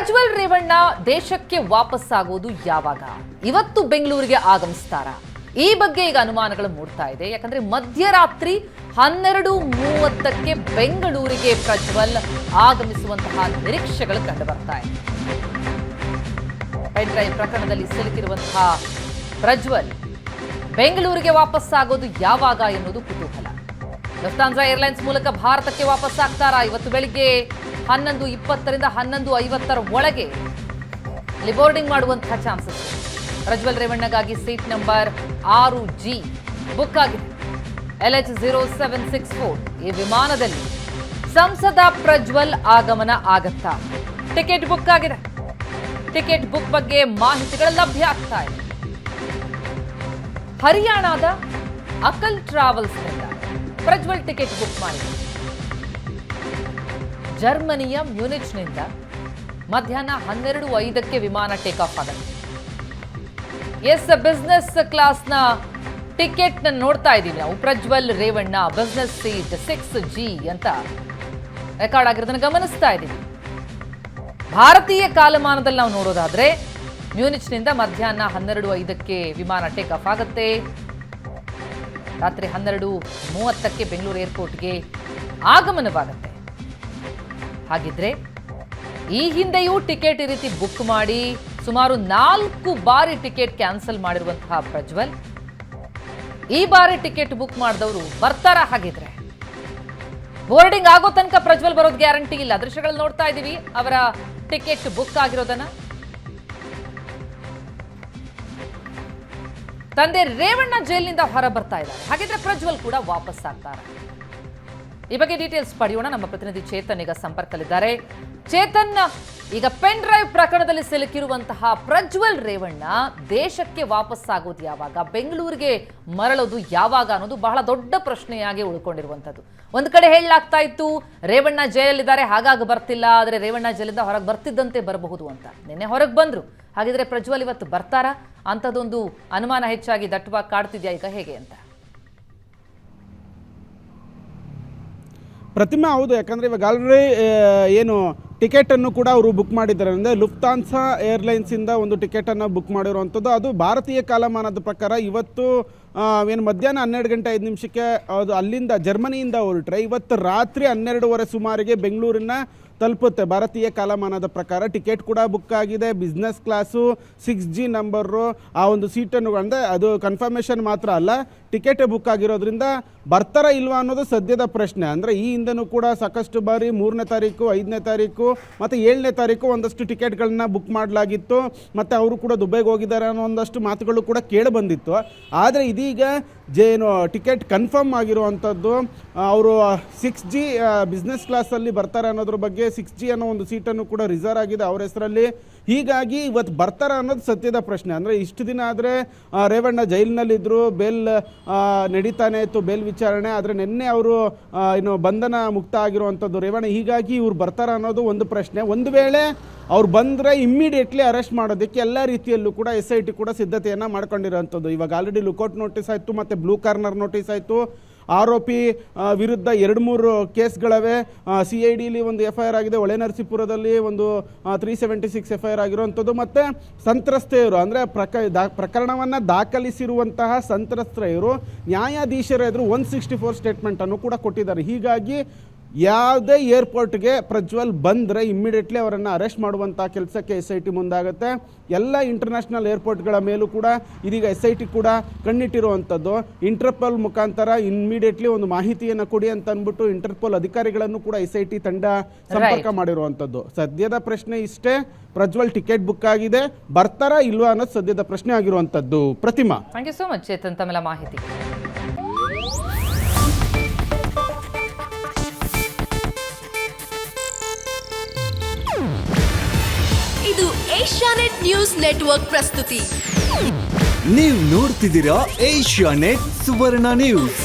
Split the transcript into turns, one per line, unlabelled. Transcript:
ಪ್ರಜ್ವಲ್ ರೇವಣ್ಣ ದೇಶಕ್ಕೆ ವಾಪಸ್ಸಾಗೋದು ಯಾವಾಗ? ಇವತ್ತು ಬೆಂಗಳೂರಿಗೆ ಆಗಮಿಸ್ತಾರಾ? ಈ ಬಗ್ಗೆ ಈಗ ಅನುಮಾನಗಳು ಮೂಡ್ತಾ ಇದೆ. ಯಾಕಂದ್ರೆ ಮಧ್ಯರಾತ್ರಿ 12:30ಕ್ಕೆ ಬೆಂಗಳೂರಿಗೆ ಪ್ರಜ್ವಲ್ ಆಗಮಿಸುವಂತಹ ನಿರೀಕ್ಷೆಗಳು ಕಂಡು ಬರ್ತಾ ಇದೆ. ಪೆನ್ ಡ್ರೈವ್ ಪ್ರಕರಣದಲ್ಲಿ ಸಿಲುಕಿರುವಂತಹ ಪ್ರಜ್ವಲ್ ಬೆಂಗಳೂರಿಗೆ ವಾಪಸ್ಸಾಗೋದು ಯಾವಾಗ ಎನ್ನುವುದು ಕುತೂಹಲ. ಲುಫ್ತಾನ್ಸಾ ಏರ್ಲೈನ್ಸ್ ಮೂಲಕ ಭಾರತಕ್ಕೆ ವಾಪಸ್ಸಾಗ್ತಾರಾ? ಇವತ್ತು ಬೆಳಿಗ್ಗೆ 11:20ರಿಂದ 11:50 ಒಳಗೆ ಬೋರ್ಡಿಂಗ್ ಮಾಡುವಂತಹ ಚಾನ್ಸಸ್. ಪ್ರಜ್ವಲ್ ರೇವಣ್ಣಗಾಗಿ ಸೀಟ್ ನಂಬರ್ 6G ಬುಕ್ ಆಗಿದೆ. LH0764 ಈ ವಿಮಾನದಲ್ಲಿ ಸಂಸದ ಪ್ರಜ್ವಲ್ ಆಗಮನ ಆಗತ್ತಾ? ಟಿಕೆಟ್ ಬುಕ್ ಆಗಿದೆ. ಟಿಕೆಟ್ ಬುಕ್ ಬಗ್ಗೆ ಮಾಹಿತಿಗಳು ಲಭ್ಯ ಆಗ್ತಾ ಇದೆ. ಹರಿಯಾಣದ ಅಕಲ್ ಟ್ರಾವೆಲ್ಸ್ನಿಂದ ಪ್ರಜ್ವಲ್ ಟಿಕೆಟ್ ಬುಕ್ ಮಾಡಿದೆ. ಜರ್ಮನಿಯ ಮ್ಯೂನಿಚ್ನಿಂದ ಮಧ್ಯಾಹ್ನ 12:05ಕ್ಕೆ ವಿಮಾನ ಟೇಕ್ ಆಫ್ ಆಗುತ್ತೆ. ಬಿಸ್ನೆಸ್ ಕ್ಲಾಸ್ನ ಟಿಕೆಟ್ ನೋಡ್ತಾ ಇದ್ದೀವಿ ನಾವು. Prajwal Revanna business seat 6G ಅಂತ ರೆಕಾರ್ಡ್ ಆಗಿರೋದನ್ನು ಗಮನಿಸ್ತಾ ಇದ್ದೀವಿ. ಭಾರತೀಯ ಕಾಲಮಾನದಲ್ಲಿ ನಾವು ನೋಡೋದಾದ್ರೆ ಮ್ಯೂನಿಚ್ನಿಂದ ಮಧ್ಯಾಹ್ನ 12:05ಕ್ಕೆ ವಿಮಾನ ಟೇಕ್ ಆಫ್ ಆಗುತ್ತೆ. ರಾತ್ರಿ 12:30ಕ್ಕೆ ಬೆಂಗಳೂರು ಏರ್ಪೋರ್ಟ್ಗೆ ಆಗಮನವಾಗುತ್ತೆ. ಹಾಗಿದ್ರೆ ಈ ಹಿಂದೆಯೂ ಟಿಕೆಟ್ ಈ ರೀತಿ ಬುಕ್ ಮಾಡಿ ಸುಮಾರು 4 ಬಾರಿ ಟಿಕೆಟ್ ಕ್ಯಾನ್ಸಲ್ ಮಾಡಿರುವಂತಹ ಪ್ರಜ್ವಲ್ ಈ ಬಾರಿ ಟಿಕೆಟ್ ಬುಕ್ ಮಾಡಿದವರು ಬರ್ತಾರಾ? ಹಾಗಿದ್ರೆ ಬೋರ್ಡಿಂಗ್ ಆಗೋ ತನಕ ಪ್ರಜ್ವಲ್ ಬರೋದು ಗ್ಯಾರಂಟಿ ಇಲ್ಲ. ದೃಶ್ಯಗಳಲ್ಲಿ ನೋಡ್ತಾ ಇದ್ದೀವಿ ಅವರ ಟಿಕೆಟ್ ಬುಕ್ ಆಗಿರೋದನ್ನ. ತಂದೆ ರೇವಣ್ಣ ಜೈಲಿನಿಂದ ಹೊರ ಬರ್ತಾ ಇದ್ದಾರೆ. ಹಾಗಿದ್ರೆ ಪ್ರಜ್ವಲ್ ಕೂಡ ವಾಪಸ್ ಆಗ್ತಾರೆ. ಈ ಬಗ್ಗೆ ಡೀಟೇಲ್ಸ್ ಪಡೆಯೋಣ. ನಮ್ಮ ಪ್ರತಿನಿಧಿ ಚೇತನ್ ಈಗ ಸಂಪರ್ಕದಲ್ಲಿದ್ದಾರೆ. ಚೇತನ್, ಈಗ ಪೆನ್ ಡ್ರೈವ್ ಪ್ರಕರಣದಲ್ಲಿ ಸಿಲುಕಿರುವಂತಹ ಪ್ರಜ್ವಲ್ ರೇವಣ್ಣ ದೇಶಕ್ಕೆ ವಾಪಸ್ಸಾಗೋದು ಯಾವಾಗ, ಬೆಂಗಳೂರಿಗೆ ಮರಳೋದು ಯಾವಾಗ ಅನ್ನೋದು ಬಹಳ ದೊಡ್ಡ ಪ್ರಶ್ನೆಯಾಗಿ ಉಳ್ಕೊಂಡಿರುವಂಥದ್ದು. ಒಂದು ಕಡೆ ಹೇಳಲಾಗ್ತಾ ಇತ್ತು ರೇವಣ್ಣ ಜೈಲಲ್ಲಿದ್ದಾರೆ ಹಾಗಾಗಿ ಬರ್ತಿಲ್ಲ, ಆದರೆ ರೇವಣ್ಣ ಜೈಲಿಂದ ಹೊರಗೆ ಬರ್ತಿದ್ದಂತೆ ಬರಬಹುದು ಅಂತ. ನಿನ್ನೆ ಹೊರಗೆ ಬಂದ್ರು. ಹಾಗಿದ್ರೆ ಪ್ರಜ್ವಲ್ ಇವತ್ತು ಬರ್ತಾರಾ? ಅಂಥದ್ದೊಂದು ಅನುಮಾನ ಹೆಚ್ಚಾಗಿ ದಟ್ಟವಾಗಿ ಕಾಡ್ತಿದ್ಯಾ ಈಗ, ಹೇಗೆ ಅಂತ?
ಪ್ರತಿಮಾ, ಹೌದು. ಯಾಕಂದರೆ ಇವಾಗ ಆಲ್ರೆಡಿ ಏನು ಟಿಕೆಟನ್ನು ಕೂಡ ಅವರು ಬುಕ್ ಮಾಡಿದ್ದಾರೆ. ಅಂದರೆ ಲುಫ್ತಾನ್ಸಾ ಏರ್ಲೈನ್ಸಿಂದ ಒಂದು ಟಿಕೆಟನ್ನು ಬುಕ್ ಮಾಡಿರುವಂಥದ್ದು. ಅದು ಭಾರತೀಯ ಕಾಲಮಾನದ ಪ್ರಕಾರ ಇವತ್ತು ಏನು ಮಧ್ಯಾಹ್ನ 12:05 ಅದು ಅಲ್ಲಿಂದ ಜರ್ಮನಿಯಿಂದ ಹೊರಟ್ರೆ ಇವತ್ತು ರಾತ್ರಿ 12:30 ಸುಮಾರಿಗೆ ಬೆಂಗಳೂರಿನ ತಲುಪುತ್ತೆ. ಭಾರತೀಯ ಕಾಲಮಾನದ ಪ್ರಕಾರ ಟಿಕೆಟ್ ಕೂಡ ಬುಕ್ ಆಗಿದೆ. Business class 6G number. ಆ ಒಂದು ಸೀಟನ್ನು ಅಂದರೆ ಅದು ಕನ್ಫರ್ಮೇಷನ್ ಮಾತ್ರ ಅಲ್ಲ, ಟಿಕೆಟ್ ಬುಕ್ ಆಗಿರೋದ್ರಿಂದ ಬರ್ತಾರಾ ಇಲ್ವಾ ಅನ್ನೋದು ಸದ್ಯದ ಪ್ರಶ್ನೆ. ಅಂದರೆ ಈ ಹಿಂದೆನೂ ಕೂಡ ಸಾಕಷ್ಟು ಬಾರಿ 3ನೇ ತಾರೀಕು, 5ನೇ ತಾರೀಕು ಮತ್ತು 7ನೇ ತಾರೀಕು ಒಂದಷ್ಟು ಟಿಕೆಟ್ಗಳನ್ನ ಬುಕ್ ಮಾಡಲಾಗಿತ್ತು. ಮತ್ತು ಅವರು ಕೂಡ ದುಬೈಗೆ ಹೋಗಿದ್ದಾರೆ ಅನ್ನೋ ಒಂದಷ್ಟು ಮಾತುಗಳು ಕೂಡ ಕೇಳಿ ಬಂದಿತ್ತು. ಆದರೆ ಇದೀಗ ಏನು ಟಿಕೆಟ್ ಕನ್ಫರ್ಮ್ ಆಗಿರುವಂಥದ್ದು, ಅವರು 6G ಬಿಸ್ನೆಸ್ ಕ್ಲಾಸಲ್ಲಿ ಬರ್ತಾರೆ ಅನ್ನೋದ್ರ ಬಗ್ಗೆ 6G ಅನ್ನೋ ಒಂದು ಸೀಟನ್ನು ಕೂಡ ರಿಸರ್ವ್ ಆಗಿದೆ ಅವ್ರ ಹೆಸರಲ್ಲಿ. ಹೀಗಾಗಿ ಇವತ್ತು ಬರ್ತಾರ ಅನ್ನೋದು ಸತ್ಯದ ಪ್ರಶ್ನೆ. ಅಂದರೆ ಇಷ್ಟು ದಿನ ಆದರೆ ರೇವಣ್ಣ ಜೈಲಿನಲ್ಲಿದ್ದರು, ಬೇಲ್ ನಡೀತಾನೆ ಇತ್ತು, ಬೇಲ್ ವಿಚಾರಣೆ. ಆದರೆ ನಿನ್ನೆ ಅವರು ಏನು ಬಂಧನ ಮುಕ್ತ ಆಗಿರುವಂಥದ್ದು ರೇವಣ್ಣ. ಹೀಗಾಗಿ ಇವ್ರು ಬರ್ತಾರ ಅನ್ನೋದು ಒಂದು ಪ್ರಶ್ನೆ. ಒಂದು ವೇಳೆ ಅವ್ರು ಬಂದರೆ ಇಮ್ಮಿಡಿಯೇಟ್ಲಿ ಅರೆಸ್ಟ್ ಮಾಡೋದಕ್ಕೆ ಎಲ್ಲ ರೀತಿಯಲ್ಲೂ ಕೂಡ SIT ಕೂಡ ಸಿದ್ಧತೆಯನ್ನು ಮಾಡ್ಕೊಂಡಿರೋವಂಥದ್ದು. ಇವಾಗ ಆಲ್ರೆಡಿ ಲುಕೌಟ್ ನೋಟಿಸ್ ಆಯಿತು ಮತ್ತು ಬ್ಲೂ ಕಾರ್ನರ್ ನೋಟಿಸ್ ಆಯಿತು. ಆರೋಪಿ ವಿರುದ್ಧ 2-3 ಕೇಸ್ಗಳವೆ. CIDಲಿ ಒಂದು FIR ಆಗಿದೆ, ಹೊಳೆನರಸೀಪುರದಲ್ಲಿ ಒಂದು 376 FIR ಆಗಿರುವಂಥದ್ದು. ಮತ್ತು ಸಂತ್ರಸ್ತೆಯರು ಅಂದರೆ ಪ್ರಕರಣವನ್ನು ದಾಖಲಿಸಿರುವಂತಹ ಸಂತ್ರಸ್ತೆಯರು ನ್ಯಾಯಾಧೀಶರ ಎದುರು 164 ಸ್ಟೇಟ್ಮೆಂಟನ್ನು ಕೂಡ ಕೊಟ್ಟಿದ್ದಾರೆ. ಹೀಗಾಗಿ ಯಾವುದೇ ಏರ್ಪೋರ್ಟ್ಗೆ ಪ್ರಜ್ವಲ್ ಬಂದರೆ ಇಮ್ಮಿಡಿಯೇಟ್ಲಿ ಅವರನ್ನು ಅರೆಸ್ಟ್ ಮಾಡುವಂಥ ಕೆಲಸಕ್ಕೆ SIT ಮುಂದಾಗುತ್ತೆ. ಎಲ್ಲ ಇಂಟರ್ನ್ಯಾಷನಲ್ ಏರ್ಪೋರ್ಟ್ಗಳ ಮೇಲೂ ಕೂಡ ಇದೀಗ SIT ಕೂಡ ಕಣ್ಣಿಟ್ಟಿರುವಂಥದ್ದು. ಇಂಟರ್ಪೋಲ್ ಮುಖಾಂತರ ಇಮ್ಮಿಡಿಯೇಟ್ಲಿ ಒಂದು ಮಾಹಿತಿಯನ್ನು ಕೊಡಿ ಅಂತ ಅಂದ್ಬಿಟ್ಟು ಇಂಟರ್ಪೋಲ್ ಅಧಿಕಾರಿಗಳನ್ನು ಕೂಡ SIT ತಂಡ ಸಂಪರ್ಕ ಮಾಡಿರುವಂಥದ್ದು. ಸದ್ಯದ ಪ್ರಶ್ನೆ ಇಷ್ಟೇ, ಪ್ರಜ್ವಲ್ ಟಿಕೆಟ್ ಬುಕ್ ಆಗಿದೆ, ಬರ್ತಾರಾ ಇಲ್ವಾ ಅನ್ನೋದು ಸದ್ಯದ ಪ್ರಶ್ನೆ ಆಗಿರುವಂಥದ್ದು. Pratima,
thank you so much Chetan ತಮ್ಮೆಲ್ಲ ಮಾಹಿತಿ.
ಇದು ಏಷ್ಯಾನೆಟ್ ನ್ಯೂಸ್ ನೆಟ್ವರ್ಕ್ ಪ್ರಸ್ತುತಿ.
ನೀವು ನೋಡ್ತಿದ್ದೀರಾ ಏಷ್ಯಾನೆಟ್ ಸುವರ್ಣ ನ್ಯೂಸ್.